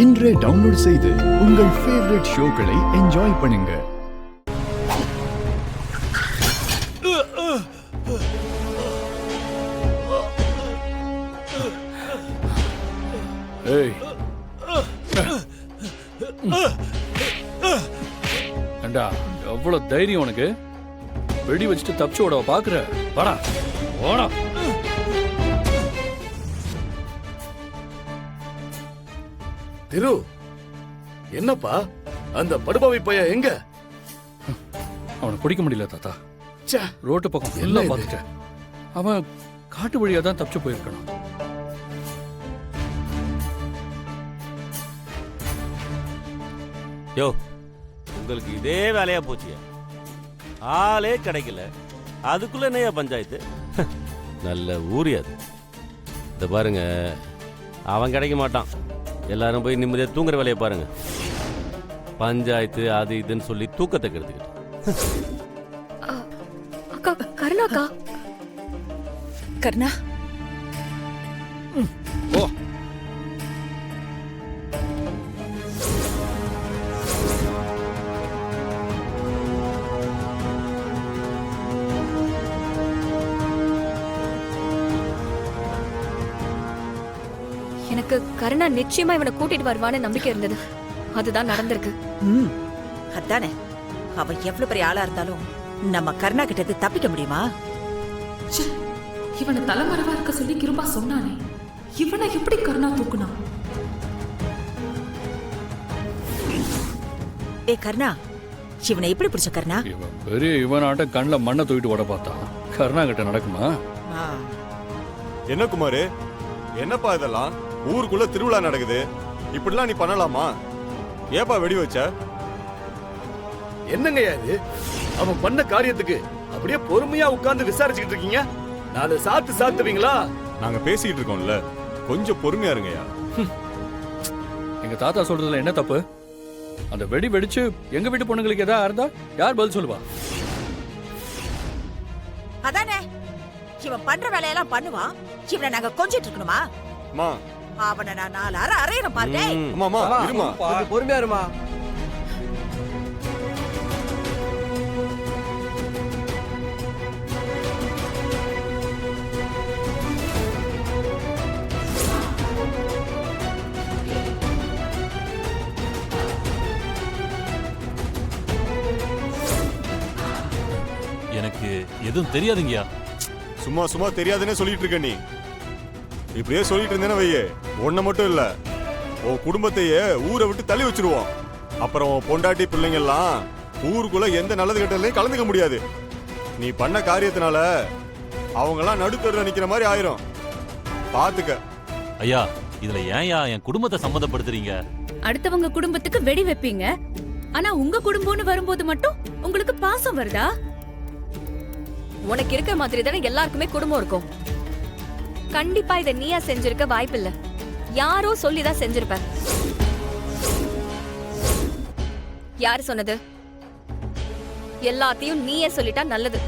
இன்றே டவுன்லோட் செய்து உங்கள் ஃபேவரட் ஷோக்களை என்ஜாய் பண்ணுங்க. ஏய் ஏண்டா எவ்வளவு தைரியம் உனக்கு? வெடி வச்சுட்டு தப்பிச்சு ஓட பாக்குற? வாடா வாடா. திரு, என்னப்பா அந்த படுபாவி பையன் எங்க? அவனை பிடிக்க முடியல தாத்தா. ரோட்டு பக்கம் எல்லாம் பார்த்துட்டேன். அவன் காட்டு வழியா தான் தப்பிச்சு போயிருக்கணும். யோ, உங்களுக்கு இதே வேலையா போச்சு. ஆளே கிடைக்கல, அதுக்குள்ள என்னையா பஞ்சாயத்து? நல்ல ஊரியாது. இத பாருங்க, அவன் கிடைக்க மாட்டான். எல்லாரும் போய் நிம்மதியா தூங்குற வேலையை பாருங்க. பஞ்சாயத்து அது இதுன்னு சொல்லி தூக்கத்தை கெடுத்துக்கிட்டு. அக்கா, கருணாக்கா. கருணா, ஓ எனக்கு கருணா நிச்சயமா இவனை கூட்டிட்டு வருவான்னு நம்பிக்கை இருந்தது. அதுதான் நடந்திருக்கு. அதானே, அவன் எவ்வளவு பெரிய ஆளா இருந்தாலும் நம்ம கருணா கிட்ட இருந்து தப்பிக்க முடியுமா? இவனை தலைமறைவா இருக்க சொல்லி கிருபா சொன்னானே, இவனை எப்படி கருணா தூக்குனா? ஏ கருணா, இவனை எப்படி பிடிச்ச கருணா? இவன் பெரிய இவனாட்ட கண்ணில் மண்ணை தூக்கிட்டு ஓட பார்த்தான். கருணா கிட்ட நடக்குமா? என்ன குமாரு, என்னப்பா இதெல்லாம்? ஊருக்குள்ள திருவிழா நடக்குது, இப்படிலாம் நீ பண்ணலாமா? ஏப்பா வெடி வச்ச? என்னங்கய்யா இது? அவன் பண்ண காரியத்துக்கு அப்படியே பொறுமையா உட்கார்ந்து விசாரிச்சுக்கிட்டு இருக்கீங்க. நாலு சாத்துவீங்களா? நாங்க பேசிட்டு இருக்கோம்ல, கொஞ்சம் பொறுமையா இருங்கய்யா. எங்க தாத்தா சொல்றதுல என்ன தப்பு? அந்த வெடி வெடிச்சு எங்க வீட்டு பொண்ணுங்களுக்கு ஏதாவது இருந்தா யார் பதில் சொல்லுவா? அதானே, இவன் பண்ற வேலையெல்லாம் பண்ணுவான். இவனை நாங்க கொஞ்சிட்டு இருக்கணுமா? அம்மா, அவனை நான் 4 அரை அறையிறேன் பாருங்க. அம்மா இருமா, கொஞ்சம் பொறுமையா இருமா. எனக்கு எதுவும் தெரியாதுங்கயா. சும்மா தெரியாதுன்னே சொல்லிட்டு இருக்க நீ. இப்படியே சொல்லிட்டு இருந்தேன்னு வையே, ஒன்ன மட்டும் இல்ல, உன் குடும்பத்தையே ஊரை விட்டு தள்ளி வச்சிருவோம். அப்புறம் உன் பொண்டாட்டி பிள்ளைங்க எல்லாம் ஊருக்குள்ள எந்த நல்லது கெட்டதுலையும் கலந்துக்க முடியாது. நீ பண்ண காரியத்தினால அவங்க எல்லாம் நடுத்தருல நிக்கிற மாதிரி ஆயிரும். பாத்துக்க. ஐயா, இதுல ஏன்யா என் குடும்பத்தை சம்மந்தப்படுத்துறீங்க? அடுத்தவங்க குடும்பத்துக்கு வெடி வைப்பீங்க, ஆனா உங்க குடும்பம்னு வரும்போது மட்டும் உங்களுக்கு பாசம் வருதா? உனக்கு இருக்க மாதிரி தானே எல்லாருக்குமே குடும்பம் இருக்கும். கண்டிப்பா இதை நீயா செஞ்சிருக்க வாய்ப்பில்லை. யாரோ சொல்லிதான் செஞ்சிருப்ப. யாரு சொன்னது? எல்லாத்தையும் நீயே சொல்லிட்டா நல்லது.